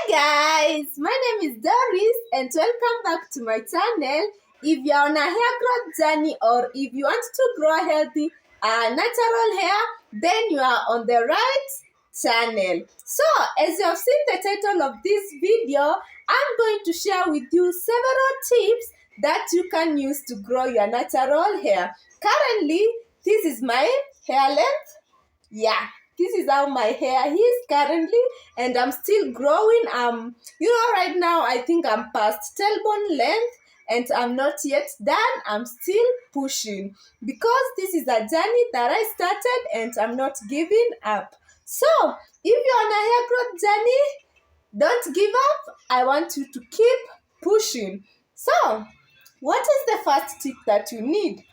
Guys, my name is Doris and welcome back to my channel. If you're on a hair growth journey or if you want to grow healthy natural hair, then you are on the right channel. So as you have seen the title of this video, I'm going to share with you several tips that you can use to grow your natural hair. Currently, this is my hair length. Yeah, this is how my hair is currently, and I'm still growing. Right now I think I'm past tailbone length and I'm not yet done. I'm still pushing because this is a journey that I started and I'm not giving up. So if you're on a hair growth journey, don't give up. I want you to keep pushing. So what is the first tip that you need?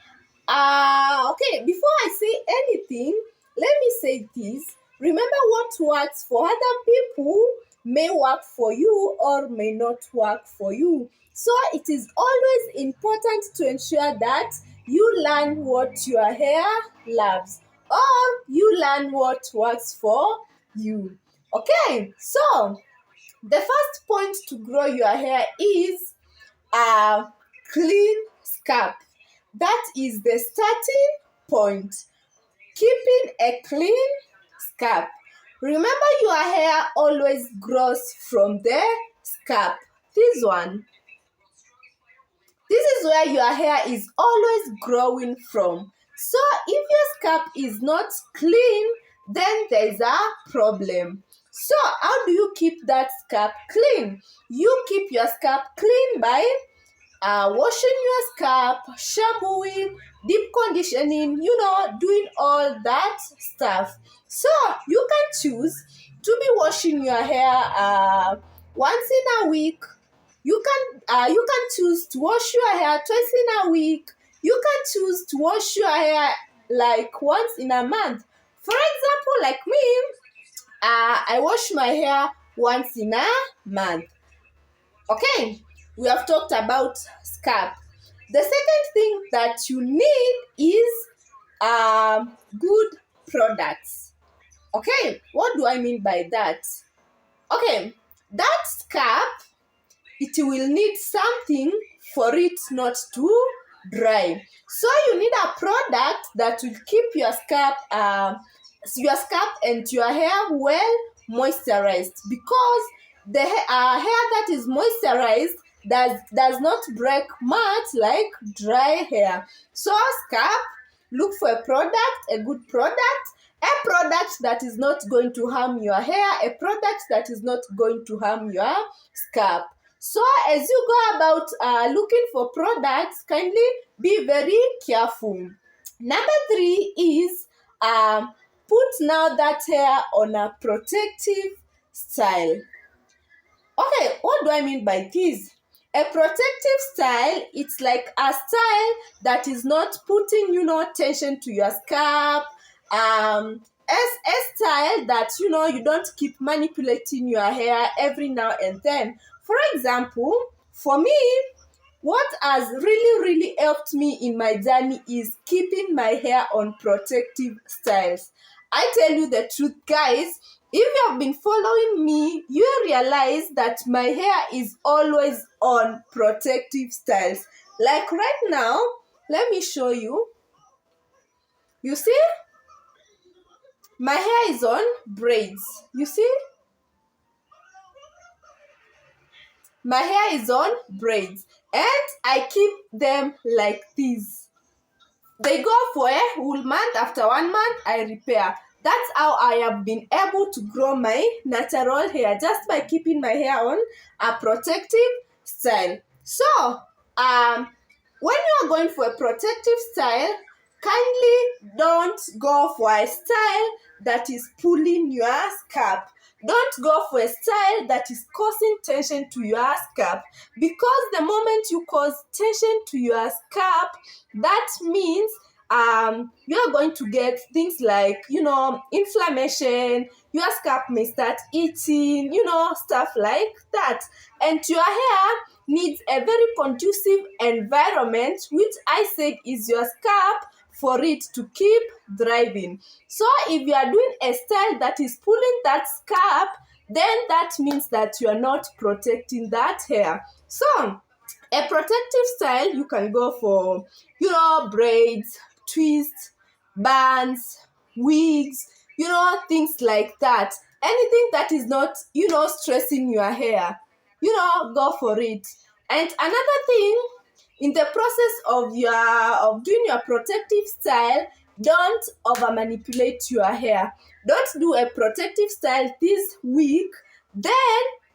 Okay, before I say anything, let me say this. Remember, what works for other people may work for you or may not work for you. So it is always important to ensure that you learn what your hair loves or you learn what works for you. Okay, so the first point to grow your hair is a clean scalp. That is the starting point. Keeping a clean scalp. Remember, your hair always grows from the scalp. This one. This is where your hair is always growing from. So if your scalp is not clean, then there's a problem. So how do you keep that scalp clean? You keep your scalp clean by washing your scalp, shampooing, deep conditioning, doing all that stuff. So you can choose to be washing your hair once in a week. You can choose to wash your hair twice in a week. You can choose to wash your hair like once in a month. For example, like me, I wash my hair once in a month. Okay, we have talked about scalp. The second thing that you need is good products. Okay, what do I mean by that? Okay, that scalp, it will need something for it not to dry. So you need a product that will keep your scalp and your hair well moisturized, because the hair that is moisturized does not break much like dry hair. So scalp, look for a good product, a product that is not going to harm your hair, a product that is not going to harm your scalp. So as you go about looking for products, kindly be very careful. Number 3 is put now that hair on a protective style. Okay, what do I mean by this? A protective style, it's like a style that is not putting, tension to your scalp. A style that, you don't keep manipulating your hair every now and then. For example, for me, what has really helped me in my journey is keeping my hair on protective styles. I tell you the truth, guys, if you have been following me, you realize that my hair is always on protective styles. Like right now, let me show you. You see? My hair is on braids. You see? My hair is on braids. And I keep them like this. They go for a whole month. After 1 month, I repair. That's how I have been able to grow my natural hair, just by keeping my hair on a protective style. So, when you are going for a protective style, kindly don't go for a style that is pulling your scalp. Don't go for a style that is causing tension to your scalp, because the moment you cause tension to your scalp, that means you're going to get things like, inflammation. Your scalp may start itching, stuff like that. And your hair needs a very conducive environment, which I said is your scalp, for it to keep thriving. So if you are doing a style that is pulling that scalp, then that means that you are not protecting that hair. So a protective style, you can go for, braids, twists, bands, wigs, things like that. Anything that is not, stressing your hair, go for it. And another thing, in the process of doing your protective style, don't over manipulate your hair. Don't do a protective style this week, then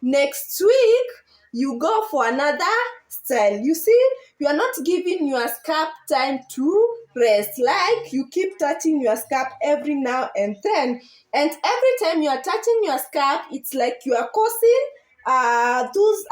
next week you go for another style. You see, you are not giving your scalp time to rest. Like, you keep touching your scalp every now and then, and every time you are touching your scalp, it's like you are causing those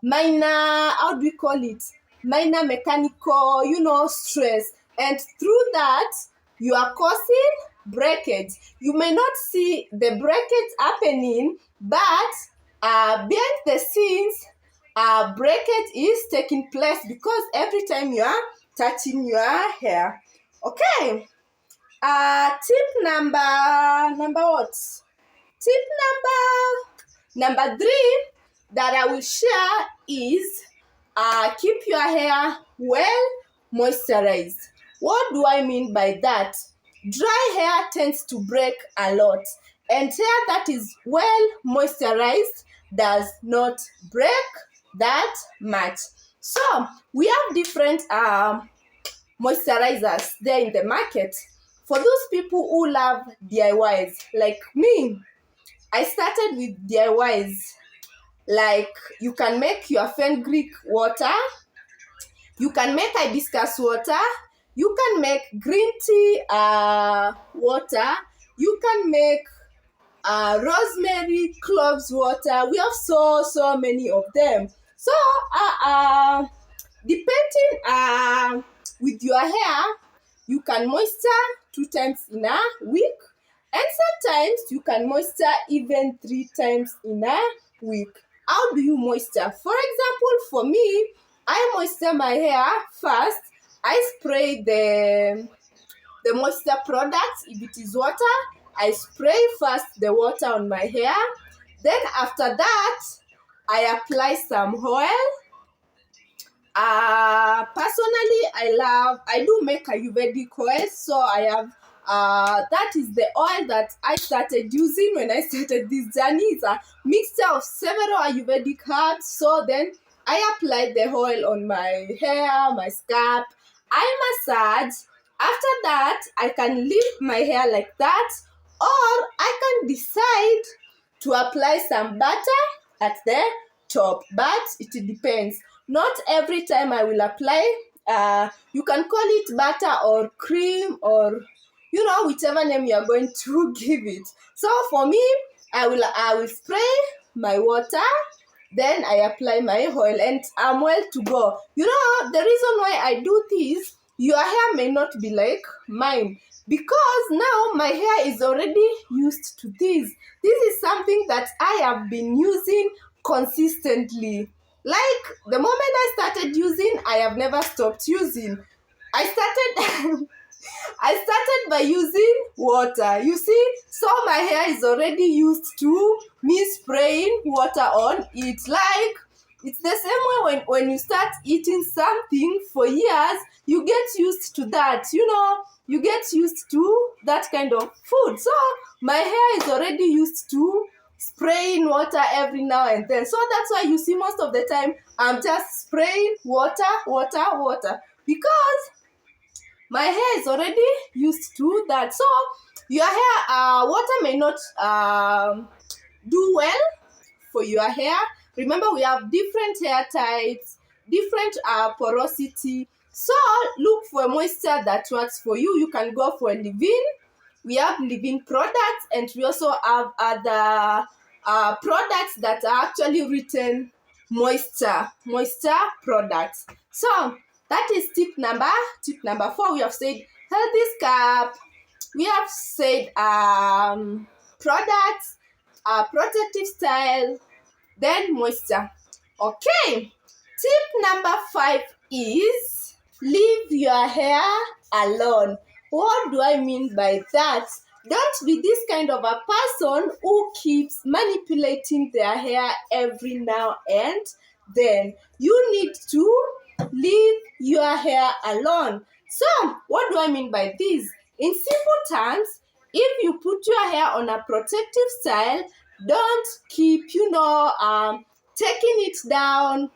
minor, how do we call it, minor mechanical, stress, and through that you are causing breakage. You may not see the breakage happening, but behind the scenes, breakage is taking place because every time you are touching your hair. Okay. Tip number what? Tip number 3 that I will share is keep your hair well moisturized. What do I mean by that? Dry hair tends to break a lot, and hair that is well moisturized does not break that much. So we have different moisturizers there in the market. For those people who love DIYs like me, I started with DIYs. Like, you can make your fenugreek water, you can make hibiscus water, you can make green tea water, you can make rosemary cloves water. We have so many of them. So depending with your hair, you can moisture 2 times in a week, and sometimes you can moisture even 3 times in a week. How do you moisture? For example, for me, I moisture my hair first. I spray the moisture products. If it is water, I spray first the water on my hair. Then after that, I apply some oil. Personally, I do make Ayurvedic oil, so I have that is the oil that I started using when I started this journey. It's a mixture of several Ayurvedic herbs. So then I applied the oil on my hair, my scalp. I massage. After that, I can leave my hair like that, or I can decide to apply some butter at the top, but it depends. Not every time I will apply. You can call it butter or cream, or whichever name you are going to give it. So for me, I will spray my water, then I apply my oil, and I'm well to go. The reason why I do this, your hair may not be like mine, because now my hair is already used to this. This is something that I have been using consistently. Like, the moment I started using, I have never stopped using. I started by using water, you see, so my hair is already used to me spraying water on it. Like, it's the same way when you start eating something for years, you get used to that, you get used to that kind of food. So my hair is already used to spraying water every now and then. So that's why you see most of the time I'm just spraying water, because my hair is already used to that. So your hair, water may not do well for your hair. Remember, we have different hair types, different porosity. So look for a moisture that works for you. You can go for a leave-in. We have leave-in products, and we also have other products that are actually written moisture products. So that is tip number 4. We have said healthy scalp. We have said products, protective style, then moisture. Okay. Tip number 5 is leave your hair alone. What do I mean by that? Don't be this kind of a person who keeps manipulating their hair every now and then. You need to leave your hair alone. So, what do I mean by this? In simple terms, if you put your hair on a protective style, don't keep, taking it down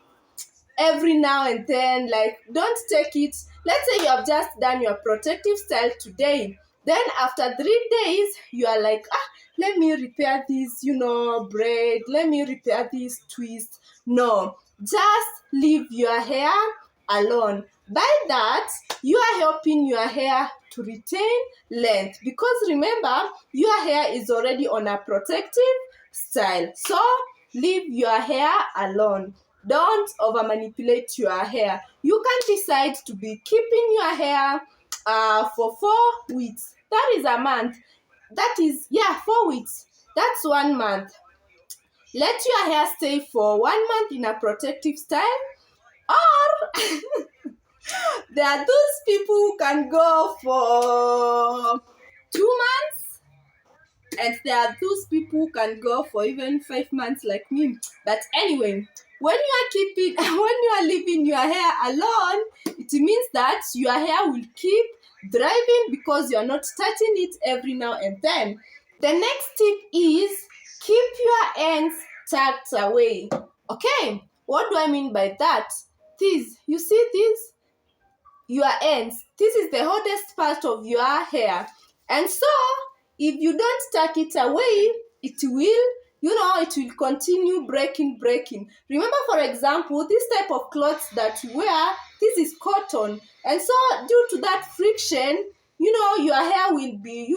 every now and then. Like, don't take it. Let's say you have just done your protective style today, then after 3 days you are like, let me repair this braid, let me repair this twist. No, just leave your hair alone. By that, you are helping your hair to retain length, because remember, your hair is already on a protective style. So leave your hair alone. Don't over manipulate your hair. You can decide to be keeping your hair for 4 weeks. That is a month. That is 4 weeks. That's 1 month. Let your hair stay for 1 month in a protective style. Or there are those people who can go for 2 months, and there are those people who can go for even 5 months like me. But anyway, when you are leaving your hair alone, it means that your hair will keep thriving because you are not touching it every now and then. The next tip is keep your ends tucked away. Okay, what do I mean by that? You see this? Your ends. This is the hottest part of your hair. And so, if you don't tuck it away, it will continue breaking. Remember, for example, this type of clothes that you wear, this is cotton. And so, due to that friction, your hair will be,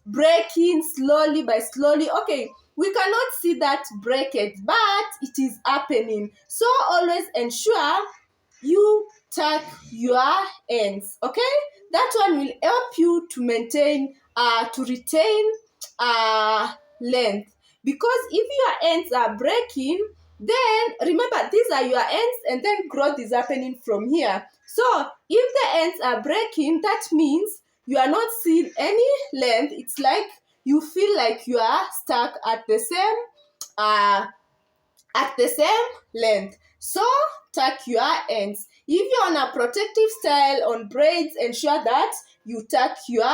breaking slowly by slowly. Okay, we cannot see that breakage, but it is happening. So, always ensure you tuck your ends. Okay, that one will help you to maintain to retain length, because if your ends are breaking, then remember, these are your ends and then growth is happening from here. So if the ends are breaking, that means you are not seeing any length. It's like you feel like you are stuck at the same length. So tuck your ends. If you're on a protective style on braids, ensure that you tuck your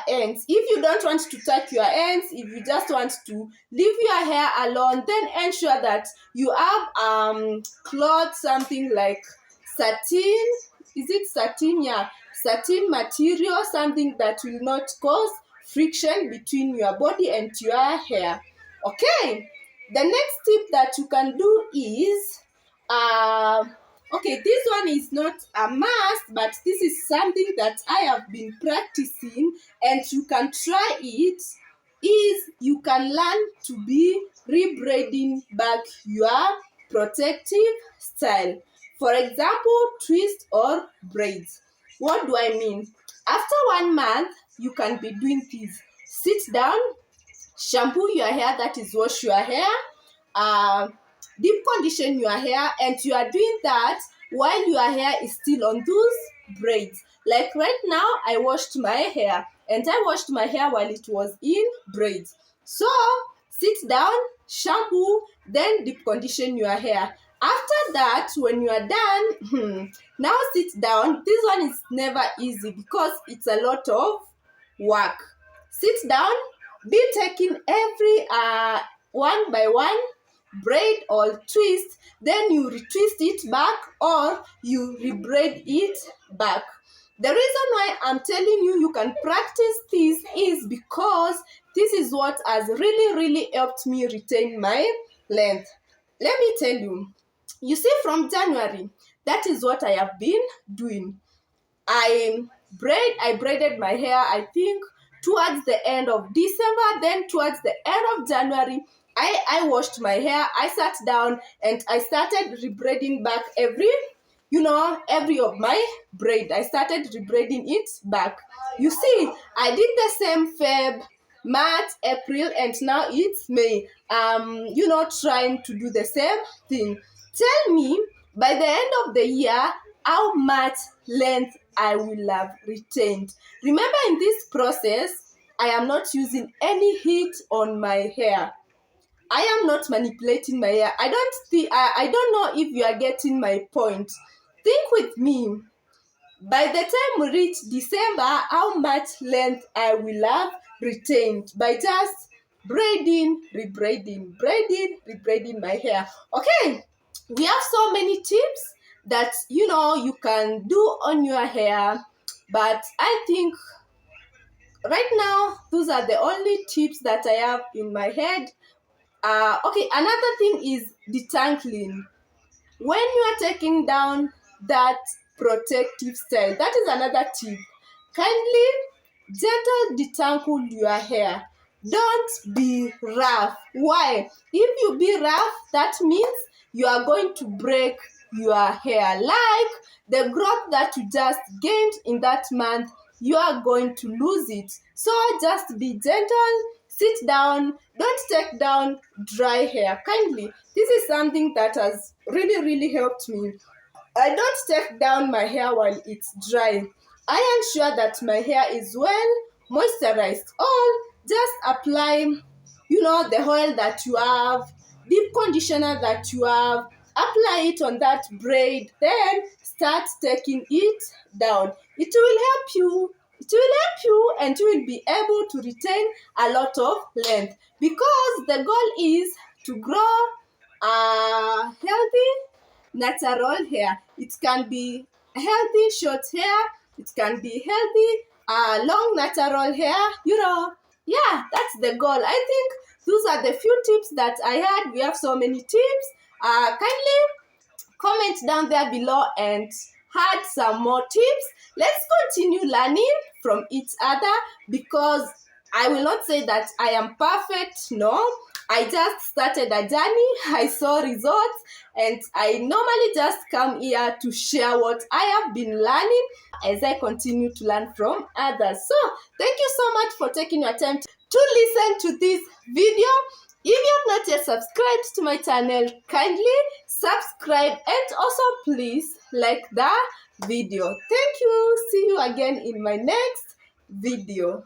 ends. If you don't want to tuck your ends, if you just want to leave your hair alone, then ensure that you have cloth, something like satin. Is it satin? Yeah, satin material, something that will not cause friction between your body and your hair. Okay, the next tip that you can do is okay, this one is not a must, but this is something that I have been practicing and you can try it, is you can learn to be rebraiding back your protective style. For example, twist or braids. What do I mean? After 1 month, you can be doing this. Sit down, shampoo your hair, that is wash your hair, deep condition your hair, and you are doing that while your hair is still on those braids. Like right now, I washed my hair, and I washed my hair while it was in braids. So sit down, shampoo, then deep condition your hair. After that, when you are done, now sit down. This one is never easy because it's a lot of work. Sit down, be taking every one by one braid or twist, then you retwist it back or you rebraid it back. The reason why I'm telling you can practice this is because this is what has really helped me retain my length. Let me tell you, you see, from January, that is what I have been doing. I braided my hair, I think, towards the end of December, then towards the end of January, I washed my hair, I sat down, and I started rebraiding back every of my braid. I started rebraiding it back. You see, I did the same Feb, March, April, and now it's May. Trying to do the same thing. Tell me, by the end of the year, how much length I will have retained. Remember, in this process, I am not using any heat on my hair. I am not manipulating my hair. I don't know if you are getting my point. Think with me. By the time we reach December, how much length I will have retained by just braiding, rebraiding my hair. Okay, we have so many tips that you can do on your hair, but I think right now those are the only tips that I have in my head. Okay, another thing is detangling. When you are taking down that protective style, that is another tip. Kindly gentle detangle your hair. Don't be rough. Why? If you be rough, that means you are going to break your hair. Like the growth that you just gained in that month, you are going to lose it. So just be gentle, sit down, don't take down dry hair. Kindly, this is something that has really helped me. I don't take down my hair while it's dry. I ensure that my hair is well moisturized. Or just apply, the oil that you have, deep conditioner that you have, apply it on that braid, then start taking it down. It will help you. It will help you, and you will be able to retain a lot of length, because the goal is to grow a healthy natural hair. It can be healthy short hair, it can be healthy long natural hair. Yeah, that's the goal. I think those are the few tips that I had. We have so many tips. Kindly comment down there below and add some more tips. Let's continue learning from each other, because I will not say that I am perfect. No, I just started a journey. I saw results, and I normally just come here to share what I have been learning as I continue to learn from others. So thank you so much for taking your time to listen to this video. If you have not yet subscribed to my channel, kindly subscribe, and also please like the video. Thank you. See you again in my next video.